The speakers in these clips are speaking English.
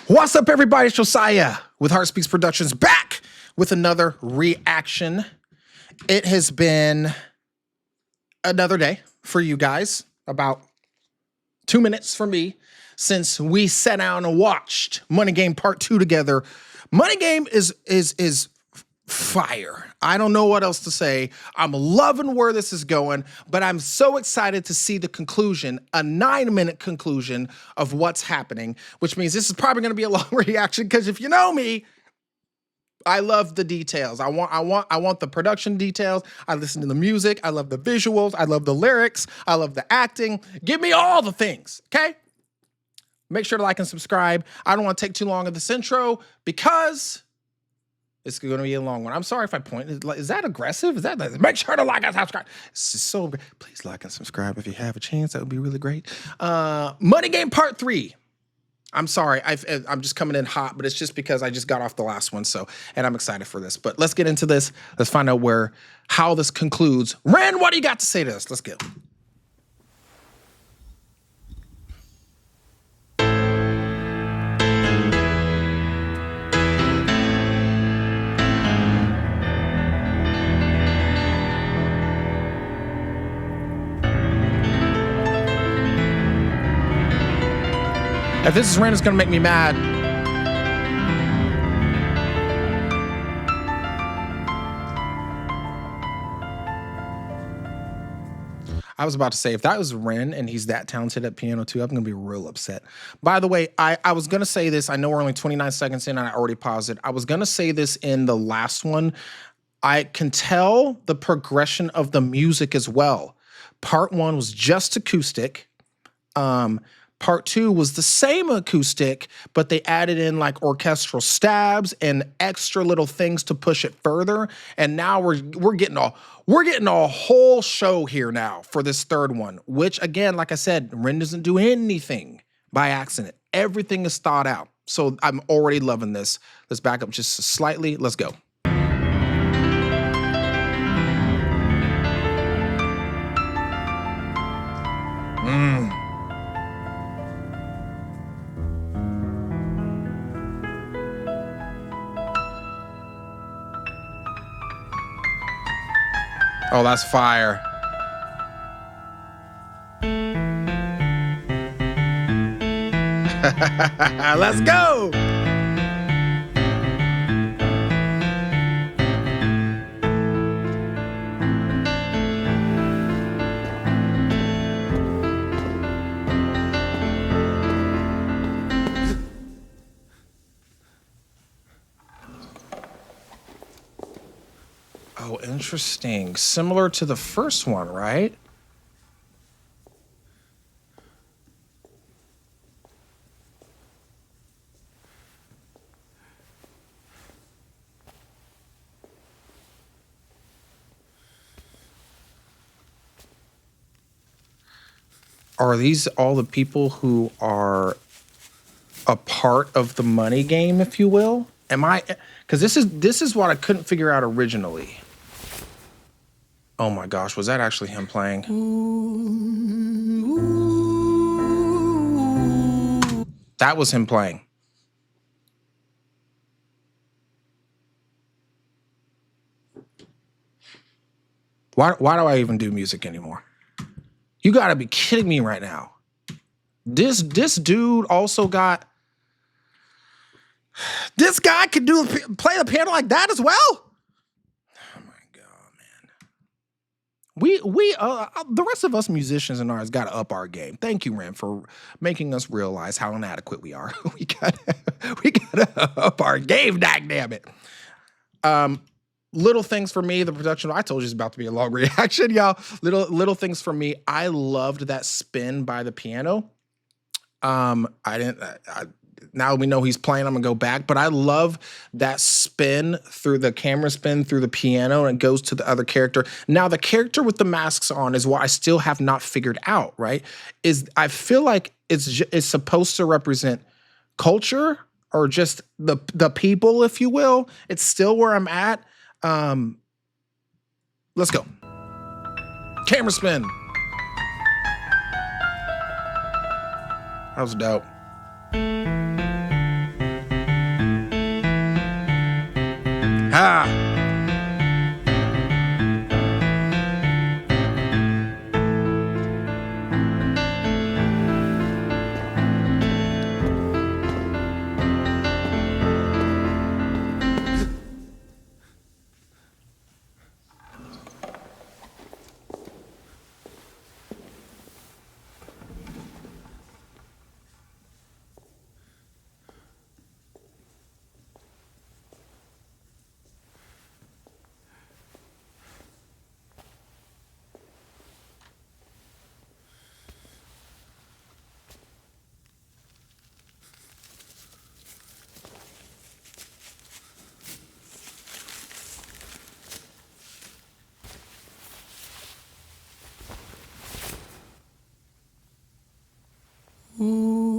What's up, everybody? It's Josiah with Heart Speaks Productions, back with another reaction. It has been another day for you guys, about 2 minutes for me, since we sat down and watched Money Game Part 2 together. Money Game is fire. I don't know what else to say. I'm loving where this is going, but I'm so excited to see the conclusion, a 9-minute conclusion of what's happening, which means this is probably going to be a long reaction, because if you know me, I love the details. I want the production details. I listen to the music. I love the visuals. I love the lyrics. I love the acting. Give me all the things, okay? Make sure to like and subscribe. I don't want to take too long of this intro because it's going to be a long one. I'm sorry if I point. Is that aggressive? Is that make sure to like and subscribe? It's just so please like and subscribe if you have a chance. That would be really great. Money Game Part 3. I'm sorry. I'm just coming in hot, but it's just because I just got off the last one. And I'm excited for this. But let's get into this. Let's find out how this concludes. Ren, what do you got to say to us? Let's go. If this is Ren, it's gonna make me mad. I was about to say, if that was Ren and he's that talented at piano too, I'm gonna be real upset. By the way, I was gonna say this, I know we're only 29 seconds in and I already paused it. I was gonna say this in the last one. I can tell the progression of the music as well. Part 1 was just acoustic. Part 2 was the same acoustic, but they added in like orchestral stabs and extra little things to push it further. And now we're getting a whole show here now for this third one, which again, like I said, Ren doesn't do anything by accident. Everything is thought out. So I'm already loving this. Let's back up just slightly. Let's go. Oh, that's fire. Let's go. Oh, interesting. Similar to the first one, right? Are these all the people who are a part of the money game, if you will? Because this is what I couldn't figure out originally. Oh my gosh, was that actually him playing? That was him playing. Why do I even do music anymore? You gotta be kidding me right now. This dude also got... This guy could play the piano like that as well? Oh my God, man. The rest of us musicians and artists got to up our game. Thank you, Ren, for making us realize how inadequate we are. we gotta up our game, damn it. Little things for me, the production. I told you it's about to be a long reaction, y'all. Little things for me. I loved that spin by the piano. Now we know he's playing, I'm gonna go back, but I love that spin through the camera spin through the piano and it goes to the other character. Now the character with the masks on is what I still have not figured out, right? I feel like it's supposed to represent culture or just the people, if you will. It's still where I'm at. Let's go. Camera spin. That was dope. Ah. Oh,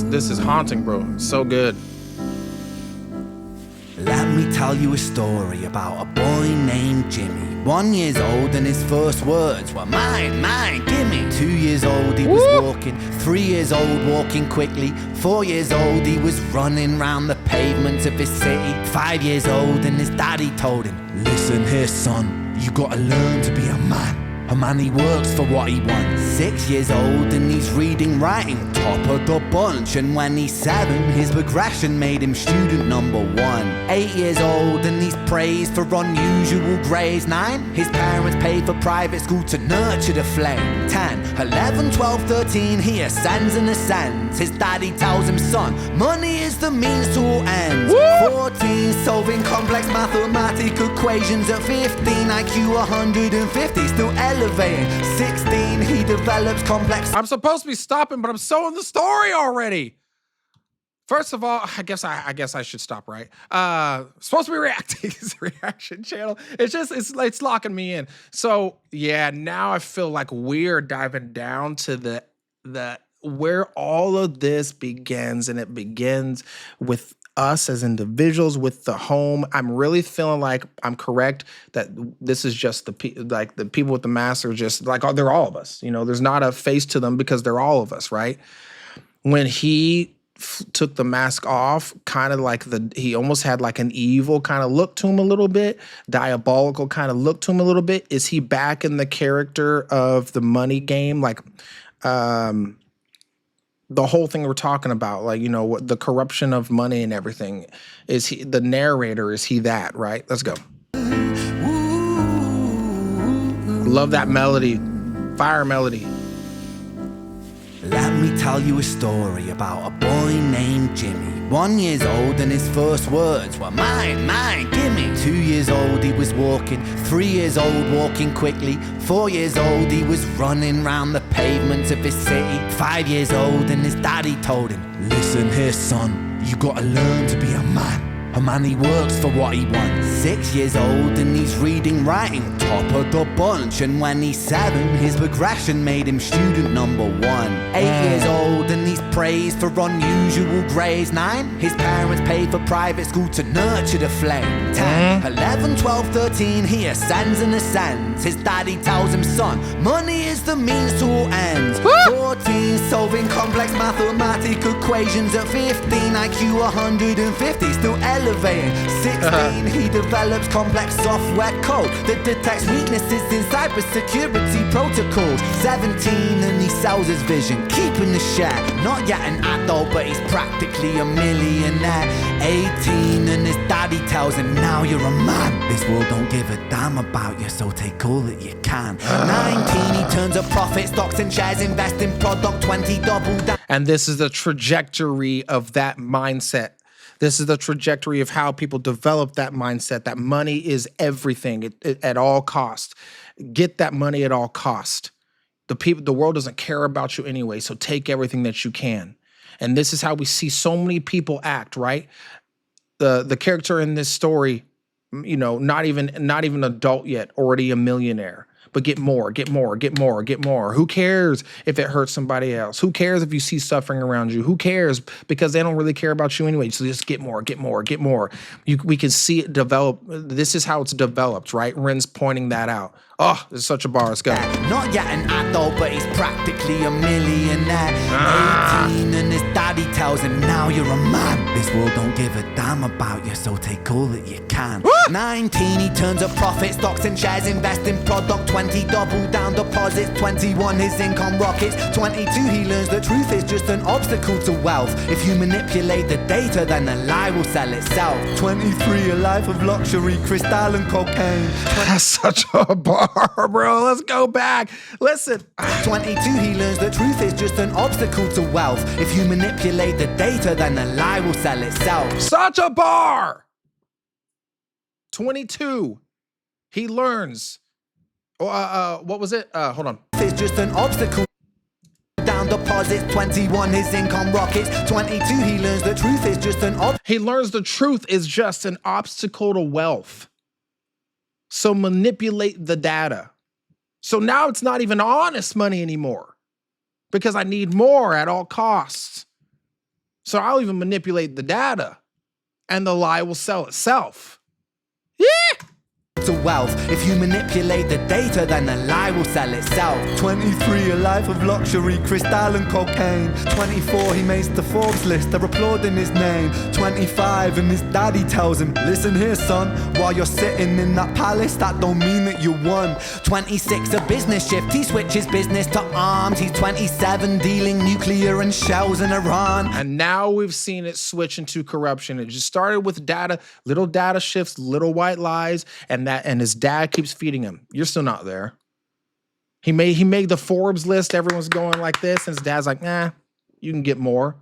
this is haunting, bro. It's so good. Let me tell you a story about a boy named Jimmy. 1 year old and his first words were mine, mine, gimme. 2 years old he was walking, 3 years old walking quickly. 4 years old he was running round the pavements of his city. 5 years old and his daddy told him, listen here son, you gotta learn to be a man. A man, he works for what he wants. 6 years old and he's reading, writing, top of the bunch. And when he's 7, his progression made him student number 1. 8 years old and he's praised for unusual grades. 9, his parents paid for private school to nurture the flame. 10, 11, 12, 13, he ascends and ascends. His daddy tells him, son, money is the means to all ends. 14, solving complex mathematical equations. At 15, IQ 150, still elevating. 16, he develops complex. I'm supposed to be stopping, but I'm so in the story already. First of all, I guess I should stop, right? Supposed to be reacting. It's a reaction channel. It's locking me in. So yeah, now I feel like we're diving down to the where all of this begins, and it begins with us as individuals, with the home. I'm really feeling like I'm correct that this is just the people with the mask are just like, oh, they're all of us. You know, there's not a face to them because they're all of us, right? When he took the mask off, kind of like he almost had like an evil kind of look to him a little bit, diabolical kind of look to him a little bit. Is he back in the character of the money game? Like, the whole thing we're talking about, like, you know, what the corruption of money and everything. Is he the narrator? Is he that, right? Let's go. Love that melody. Fire melody. Let me tell you a story about a boy named Jimmy. 1 year old and his first words were mine, mine, gimme. 2 years old he was walking, 3 years old walking quickly. 4 years old he was running round the pavements of his city. 5 years old and his daddy told him, listen here son, you gotta learn to be a man. A man, he works for what he wants. 6 years old and he's reading, writing, top of the bunch. And when he's 7, his progression made him student number 1. 8 years old and he's praised for unusual grades. 9, his parents paid for private school to nurture the flame. 10, 11, 12, 13, he ascends and ascends. His daddy tells him, son, money is the means to all ends. 14, solving complex mathematical equations. At 15, IQ 150, still elevating. 16, he develops complex software code that detects weaknesses in cybersecurity protocols. 17, and he sells his vision, keeping the share. Not yet an adult, but he's practically a millionaire. 18, and his daddy tells him, now you're a man. This world don't give a damn about you, so take all that you can. 19, he turns a profit, stocks and shares, invest in product. 20, double down. And this is the trajectory of that mindset. This is the trajectory of how people develop that mindset, that money is everything at all cost. Get that money at all cost. The world doesn't care about you anyway, so take everything that you can. And this is how we see so many people act, right? The character in this story, you know, not even an adult yet, already a millionaire. But get more, get more, get more, get more. Who cares if it hurts somebody else? Who cares if you see suffering around you? Who cares? Because they don't really care about you anyway. So just get more, get more, get more. We can see it develop. This is how it's developed, right? Ren's pointing that out. Oh, it's such a bar. Let's go. Not yet an adult, but he's practically a millionaire. 18 and his daddy tells him, now you're a man. This world don't give a damn about you, so take all that you can. 19, he turns a profit, stocks and shares, invest in product. 20, double down deposits. 21, his income rockets. 22, he learns the truth is just an obstacle to wealth. If you manipulate the data, then the lie will sell itself. 23, a life of luxury, crystal and cocaine. That's such a bar, bro. Let's go back. Listen. 22, he learns the truth is just an obstacle to wealth. If you manipulate the data, then the lie will sell itself. Such a bar. 22, he learns. What was it? Hold on. It's just an obstacle. Down deposits. 21, his income rockets. 22, he learns the truth is just an He learns the truth is just an obstacle to wealth. So manipulate the data. So now it's not even honest money anymore because I need more at all costs. So I'll even manipulate the data and the lie will sell itself. Yeah. to wealth. If you manipulate the data, then the lie will sell itself. 23, a life of luxury, crystal and cocaine. 24, he makes the Forbes list, they're applauding his name. 25, and his daddy tells him, listen here son, while you're sitting in that palace, that don't mean that you won. 26, a business shift, he switches business to arms. He's 27, dealing nuclear and shells in Iran. And now we've seen it switch into corruption. It just started with data, little data shifts, little white lies, and his dad keeps feeding him. You're still not there. He made the Forbes list. Everyone's going like this, and his dad's like, nah, you can get more.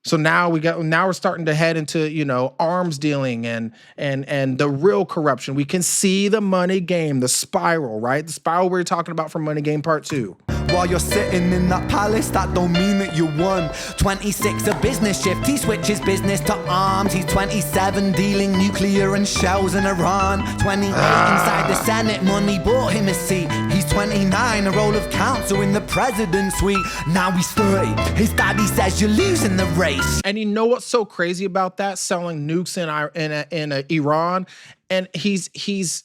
So now we're starting to head into, you know, arms dealing and the real corruption. We can see the money game, the spiral, right? The spiral we were talking about from Money Game Part 2. While you're sitting in that palace, that don't mean that you won. 26, a business shift, he switches business to arms. He's 27, dealing nuclear and shells in Iran. 28, inside the Senate, money bought him a seat. He's 29, a role of counsel in the president's suite. Now he's 30, his daddy says you're losing the race. And you know what's so crazy about that? Selling nukes in Iran. And he's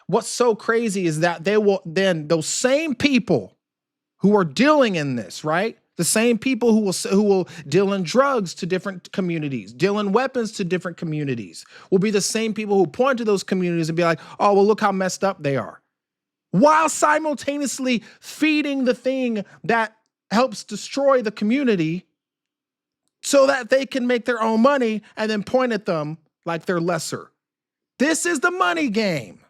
what's so crazy is that they will then, those same people who are dealing in this, right? The same people who will deal in drugs to different communities, deal in weapons to different communities, will be the same people who point to those communities and be like, oh, well, look how messed up they are. While simultaneously feeding the thing that helps destroy the community so that they can make their own money and then point at them like they're lesser. This is the money game.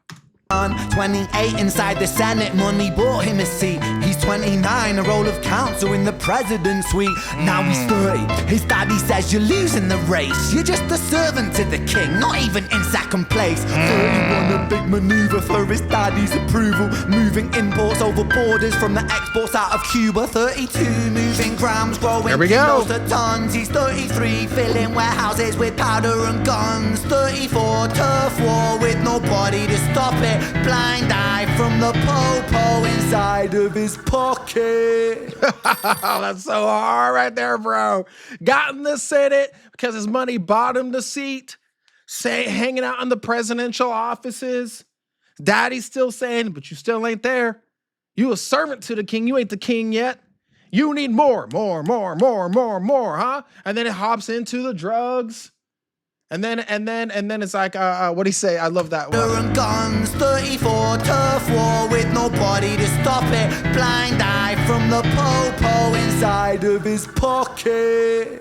28, inside the Senate, money bought him a seat. He's 29, a role of counsel in the president's suite. Now he's 30, his daddy says you're losing the race. You're just a servant to the king, not even in second place. 31, a big maneuver for his daddy's approval, moving imports over borders from the exports out of Cuba. 32, moving grams, growing There we go. kilos to tons. He's 33, filling warehouses with powder and guns. 34, turf war with nobody to stop it. Blind eye from the po-po inside of his pocket. That's so hard right there, bro. Got in the Senate because his money bought him the seat. Hanging out in the presidential offices. Daddy's still saying, but you still ain't there. You a servant to the king. You ain't the king yet. You need more, huh? And then it hops into the drugs. And then it's like, what'd he say? I love that one. And guns, 34, turf war with nobody to stop it. Blind eye from the po-po inside of his pocket.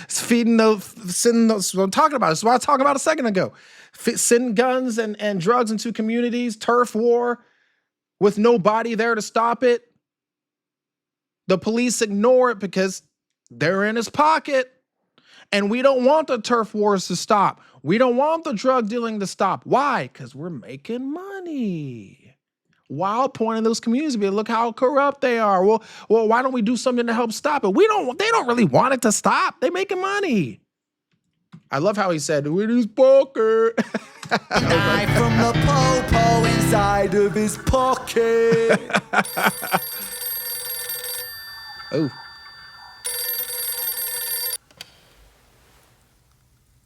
It's sending those, what I'm talking about. This is what I was talking about a second ago. Sending guns and drugs into communities, turf war with nobody there to stop it. The police ignore it because they're in his pocket. And we don't want the turf wars to stop. We don't want the drug dealing to stop. Why? Because we're making money. While pointing those communities, be look how corrupt they are. Well, why don't we do something to help stop it? They don't really want it to stop. They're making money. I love how he said, "With his poker." Knife from the popo inside of his pocket. Oh.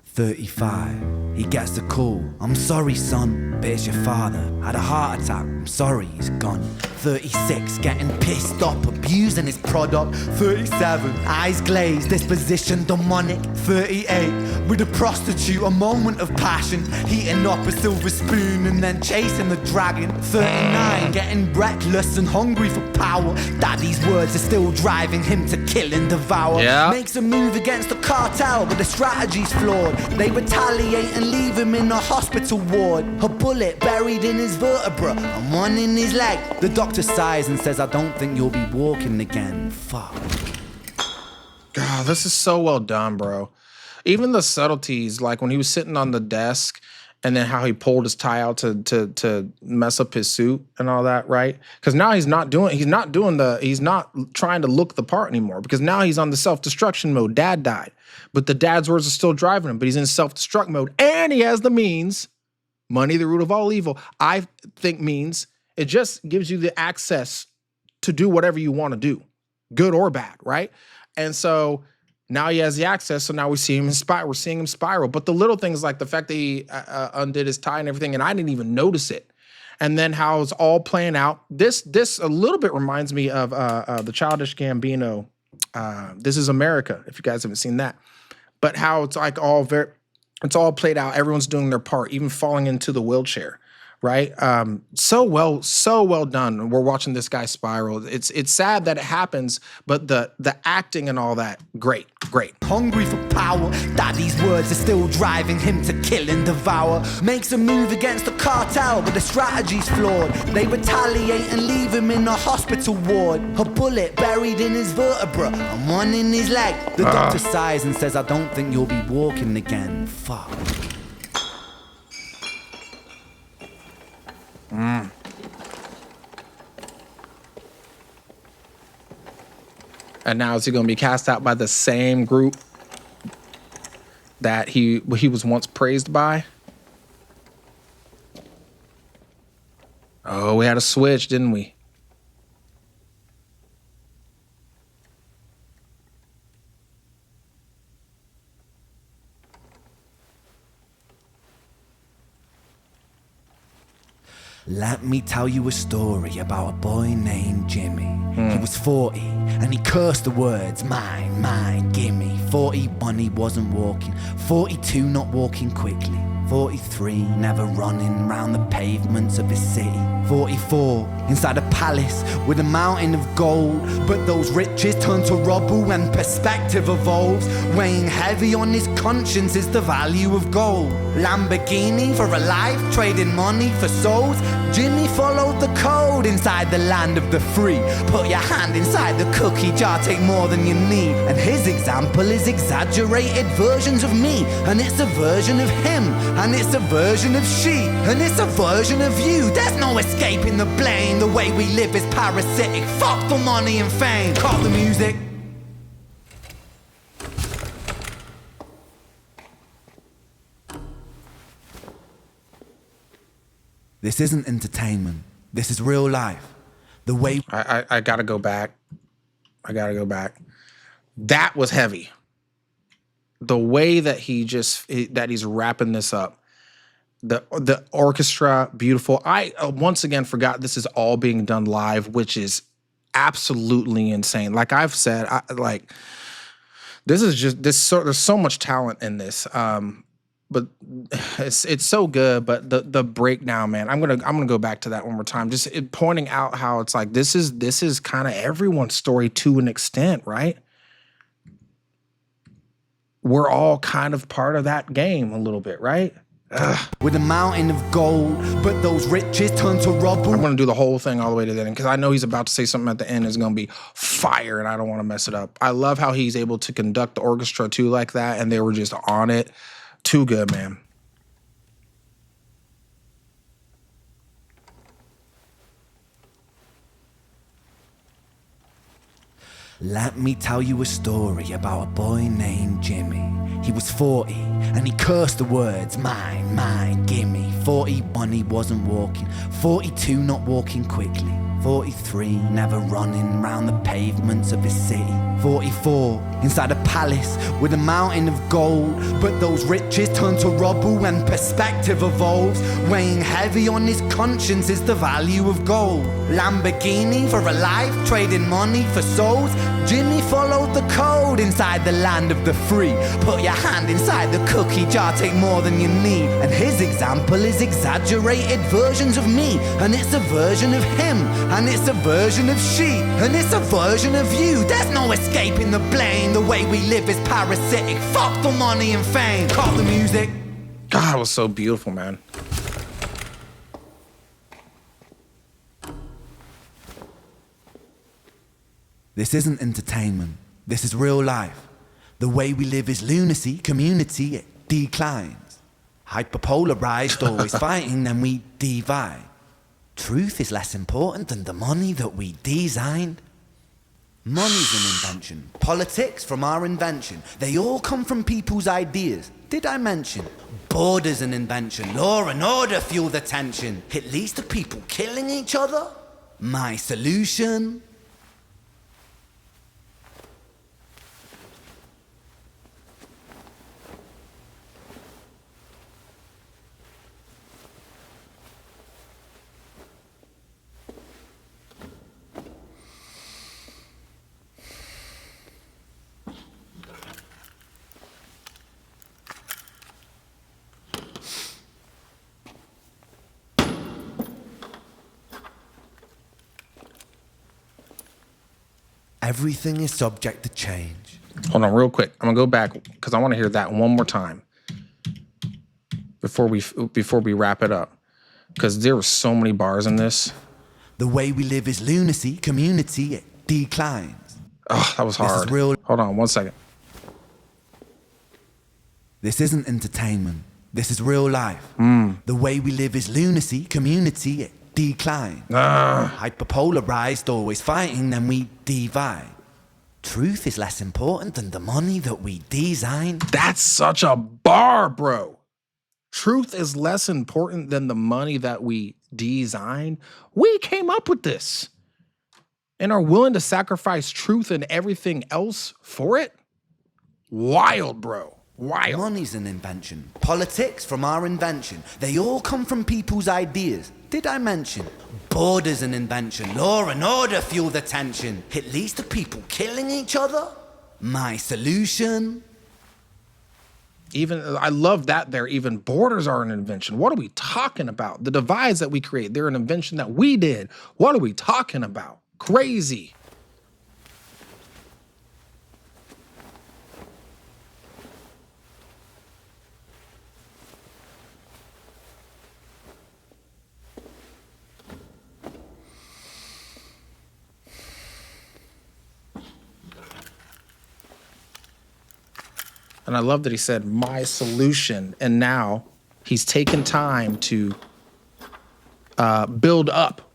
35. He gets the call. I'm sorry, son, but it's your father. Had a heart attack. I'm sorry, he's gone. 36. Getting pissed off, abusing his product. 37. Eyes glazed, disposition demonic. 38. With a prostitute, a moment of passion. Heating up a silver spoon and then chasing the dragon. 39. Getting reckless and hungry for power. Daddy's words are still driving him to kill and devour. Yeah. Makes a move against the cartel, but the strategy's flawed. They retaliate and leave him in a hospital ward. A bullet buried in his vertebra and one in his leg. The doctor sighs and says, I don't think you'll be walking again. Fuck. God, this is so well done, bro. Even the subtleties, like when he was sitting on the desk and then how he pulled his tie out to mess up his suit and all that, right? Because now he's not trying to look the part anymore, because now he's on the self-destruction mode. Dad died, but the dad's words are still driving him, but he's in self-destruct mode, and he has the means. Money, the root of all evil, I think means it just gives you the access to do whatever you want to do, good or bad, right? And so now he has the access, so now we see him spiral. We're seeing him spiral. But the little things, like the fact that he undid his tie and everything, and I didn't even notice it. And then how it's all playing out. This a little bit reminds me of the Childish Gambino, This Is America, if you guys haven't seen that. But how it's like it's all played out. Everyone's doing their part, even falling into the wheelchair, right? So well done. We're watching this guy spiral. It's sad that it happens, but the acting and all that, great. Hungry for power, daddy's words are still driving him to kill and devour. Makes a move against the cartel, but the strategy's flawed. They retaliate and leave him in a hospital ward. A bullet buried in his vertebra and one in his leg. The doctor sighs and says, I don't think you'll be walking again. Fuck. And now is he going to be cast out by the same group that he was once praised by? Oh, we had a switch, didn't we? Let me tell you a story about a boy named Jimmy. He was 40 and he cursed the words, mine, gimme. 41 he wasn't walking, 42 not walking quickly, 43 never running round the pavements of his city, 44 inside a palace with a mountain of gold. But those riches turn to rubble when perspective evolves. Weighing heavy on his conscience is the value of gold. Lamborghini for a life, trading money for souls. Jimmy followed the code inside the land of the free. Put your hand inside the cookie jar, take more than you need. And his example is exaggerated versions of me. And it's a version of him, and it's a version of she, and it's a version of you. There's no escaping the blame. The way we live is parasitic. Fuck for money and fame. Cut the music. This isn't entertainment. This is real life. The way I gotta go back. That was heavy. The way that he's wrapping this up. The orchestra, beautiful. I once again forgot this is all being done live, which is absolutely insane. Like I've said, there's so much talent in this. But it's so good. But the breakdown, man, I'm gonna go back to that one more time. Just pointing out how it's like this is kind of everyone's story to an extent, right? We're all kind of part of that game a little bit, right? With a mountain of gold, but those riches turn to rubble. I'm gonna do the whole thing all the way to the end because I know he's about to say something at the end is gonna be fire, and I don't want to mess it up. I love how he's able to conduct the orchestra too like that, and they were just on it. Too good, man. Let me tell you a story about a boy named Jimmy. he was 40, and he cursed the words, mine, mine, gimme. 41, he wasn't walking. 42, not walking quickly. 43, never running round the pavements of his city. 44, inside a palace with a mountain of gold. But those riches turn to rubble when perspective evolves. Weighing heavy on his conscience is the value of gold. Lamborghini for a life, trading money for souls. Jimmy followed the code inside the land of the free. Put your hand inside the cookie jar, take more than you need. And his example is exaggerated versions of me. And it's a version of him. And it's a version of she, and it's a version of you. There's no escaping the blame. The way we live is parasitic. Fuck the money and fame. Call the music. God, it was so beautiful, man. This isn't entertainment. This is real life. The way we live is lunacy. Community, it declines. Hyperpolarized, always fighting, then we divide. Truth is less important than the money that we designed. Money's an invention. Politics from our invention. They all come from people's ideas. Did I mention? Border's an invention. Law and order fuel the tension. It leads to people killing each other. My solution? Everything is subject to change. Hold on real quick. I'm gonna go back because I want to hear that one more time before we wrap it up, because there were so many bars in this. The way we live is lunacy. Community, it declines. Oh, that was hard. This is real. Hold on 1 second. This isn't entertainment. This is real life. The way we live is lunacy. Community, it declines. Hyperpolarized, always fighting, then we divide. Truth is less important than the money that we designed. That's such a bar, bro. Truth is less important than the money that we designed. We came up with this and are willing to sacrifice truth and everything else for it. Wild, bro. Wild. Money's an invention. Politics from our invention. They all come from people's ideas. Did I mention? Border's an invention. Law and order fuel the tension. It leads to people killing each other. My solution? Even, I love that there. Even borders are an invention. What are we talking about? The divides that we create, they're an invention that we did. What are we talking about? Crazy. And I love that he said, my solution. And now he's taken time to build up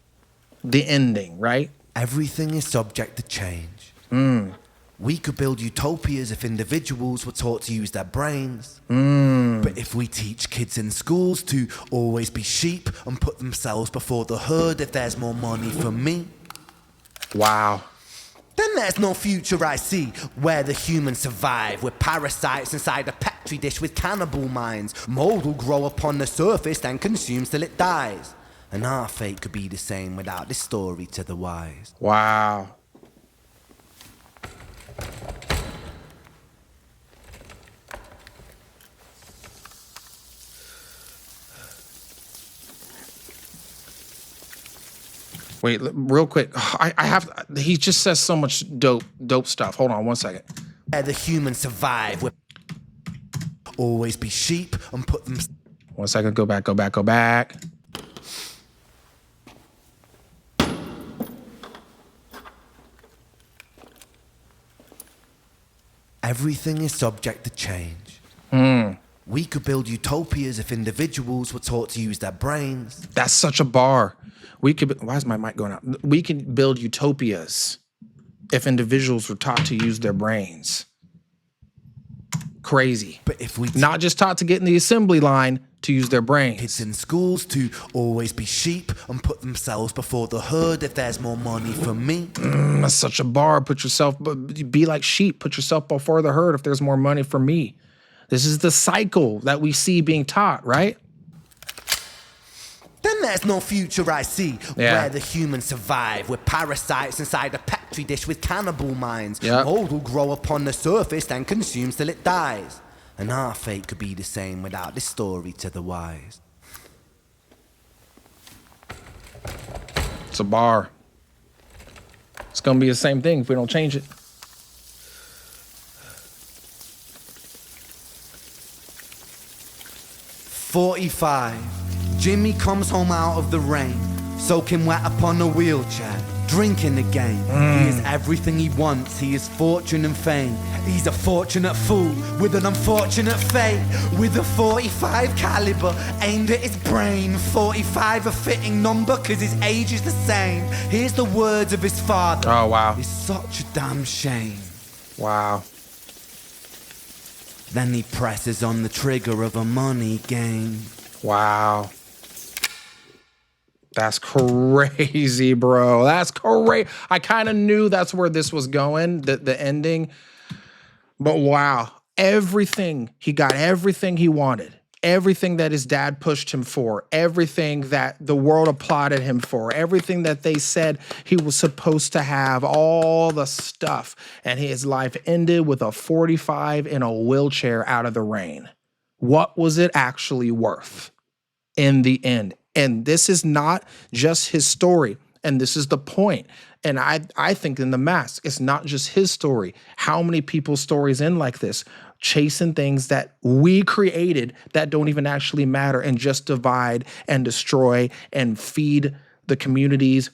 the ending, right? Everything is subject to change. We could build utopias if individuals were taught to use their brains. But if we teach kids in schools to always be sheep and put themselves before the herd if there's more money for me. Wow. Then there's no future I see, where the humans survive. We're parasites inside a petri dish with cannibal minds. Mold will grow upon the surface, then consumes till it dies. And our fate could be the same without this story to the wise. Wow. Wait, real quick. I have, he just says so much dope stuff. Hold on 1 second. Where the humans survive, we'll always be sheep and put them... 1 second, go back. Everything is subject to change. We could build utopias if individuals were taught to use their brains. That's such a bar. Why is my mic going out? We can build utopias if individuals were taught to use their brains. Crazy. But if we Not just taught to get in the assembly line to use their brains. kids in schools to always be sheep and put themselves before the herd, if there's more money for me. That's such a bar. Be like sheep. Put yourself before the herd if there's more money for me. This is the cycle that we see being taught, right? Then there's no future I see, Yeah. where the humans survive with parasites inside a petri dish with cannibal minds. Yep. Mold will grow upon the surface, then consumes till it dies. And our fate could be the same without this story to the wise. It's a bar. It's gonna be the same thing if we don't change it. "45. Jimmy comes home out of the rain, soaking wet upon a wheelchair, drinking again. He is everything he wants, he is fortune and fame. He's a fortunate fool with an unfortunate fate. With a 45 caliber aimed at his brain. 45 a fitting number cause his age is the same. Here's the words of his father. Oh, wow. It's such a damn shame. Wow. Then he presses on the trigger of a money game. Wow. That's crazy, bro. That's crazy. I kind of knew that's where this was going, the ending. But wow, he got everything he wanted. Everything that his dad pushed him for, everything that the world applauded him for, everything that they said he was supposed to have, all the stuff. And his life ended with a 45 in a wheelchair out of the rain. What was it actually worth in the end? And this is not just his story. And this is the point. And I think in The Mask, it's not just his story. How many people's stories end like this? Chasing things that we created that don't even actually matter and just divide and destroy and feed the communities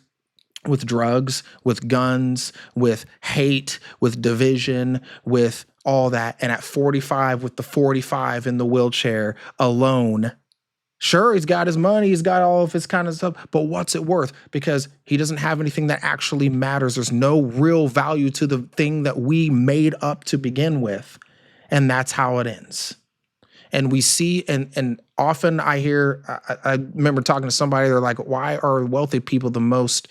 with drugs, with guns, with hate, with division, with all that. And at 45, with the 45 in the wheelchair alone, sure, he's got his money, he's got all of his kind of stuff, but what's it worth? Because he doesn't have anything that actually matters. There's no real value to the thing that we made up to begin with. And that's how it ends. And we see, and often I hear, I remember talking to somebody, they're like, why are wealthy people the most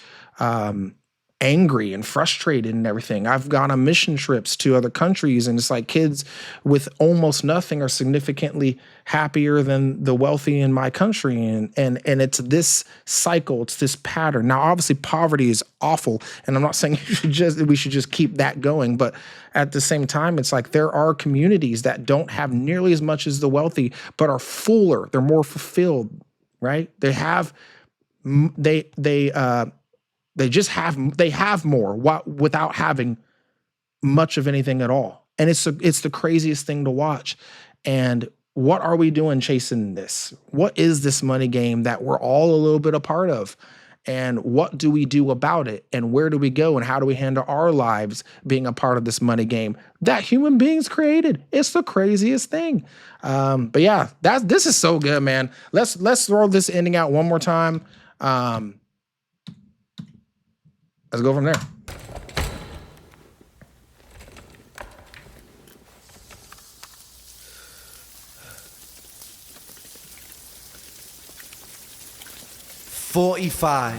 angry and frustrated and everything? I've gone on mission trips to other countries, and it's like kids with almost nothing are significantly happier than the wealthy in my country. And it's this cycle, it's this pattern. Now, obviously, poverty is awful, and I'm not saying we should just keep that going, but at the same time, it's like there are communities that don't have nearly as much as the wealthy, but are fuller, they're more fulfilled, right? They have they have more without having much of anything at all. And it's the craziest thing to watch. And what are we doing chasing this? What is this money game that we're all a little bit a part of? And what do we do about it? And where do we go? And how do we handle our lives being a part of this money game that human beings created? It's the craziest thing. But yeah, this is so good, man. Let's throw this ending out one more time. Let's go from there. "45.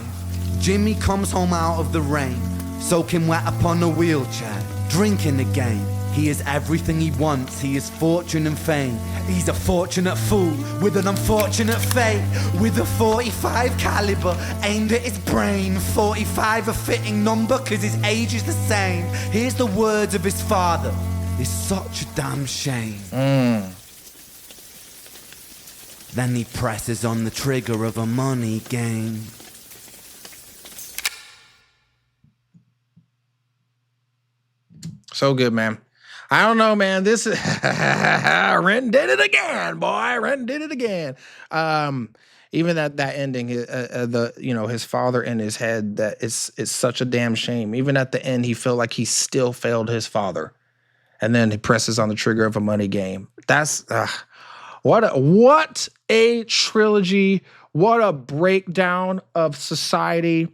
Jimmy comes home out of the rain, soaking wet upon a wheelchair, drinking again. He is everything he wants, he is fortune and fame. He's a fortunate fool with an unfortunate fate. With a 45 caliber aimed at his brain. 45 a fitting number cause his age is the same. Here's the words of his father. It's such a damn shame. Then he presses on the trigger of a money game. So good, man. I don't know, man. This is Ren did it again, boy. Ren did it again. Even that ending, his father in his head, that it's such a damn shame. Even at the end, he felt like he still failed his father, and then he presses on the trigger of a money game. That's what a trilogy. What a breakdown of society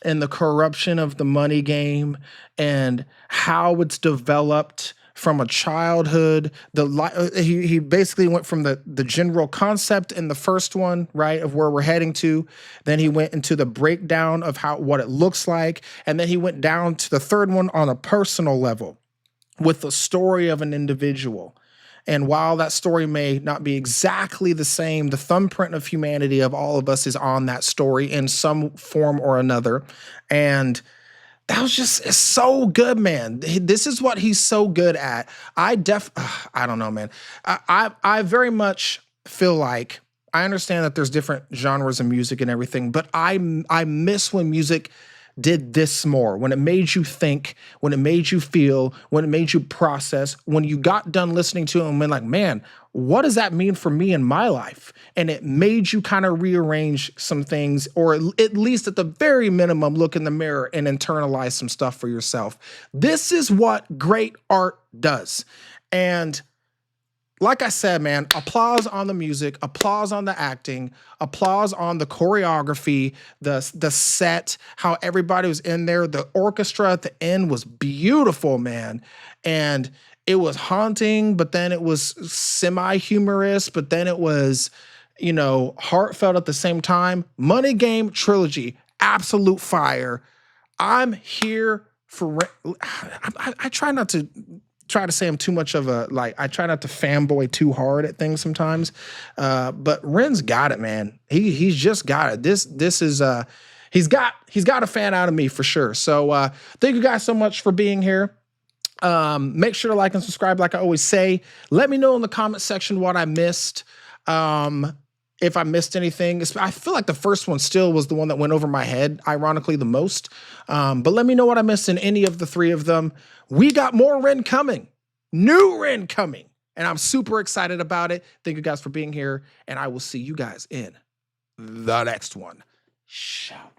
and the corruption of the money game and how it's developed from a childhood. He basically went from the general concept in the first one, right, of where we're heading to. Then he went into the breakdown of what it looks like, and then he went down to the third one on a personal level with the story of an individual. And while that story may not be exactly the same, the thumbprint of humanity of all of us is on that story in some form or another. And that was it's so good, man. This is what he's so good at. I don't know, man. I very much feel like I understand that there's different genres of music and everything, but I miss when music did this more, when it made you think, when it made you feel, when it made you process, when you got done listening to it and went like, man, what does that mean for me in my life? And it made you kind of rearrange some things, or at least at the very minimum, look in the mirror and internalize some stuff for yourself. This is what great art does. And like I said, man, applause on the music, applause on the acting, applause on the choreography, the set, how everybody was in there. The orchestra at the end was beautiful, man. And it was haunting, but then it was semi-humorous, but then it was, heartfelt at the same time. Money Game Trilogy, absolute fire. I'm here for... I try not to say I'm too much of I try not to fanboy too hard at things sometimes. But Ren's got it, man. He's just got it. This is he's got a fan out of me for sure. So thank you guys so much for being here. Make sure to like and subscribe, like I always say. Let me know in the comment section what I missed. If I missed anything. I feel like the first one still was the one that went over my head, ironically, the most. But let me know what I missed in any of the three of them. We got more REN coming. New REN coming. And I'm super excited about it. Thank you guys for being here. And I will see you guys in the next one. Shout.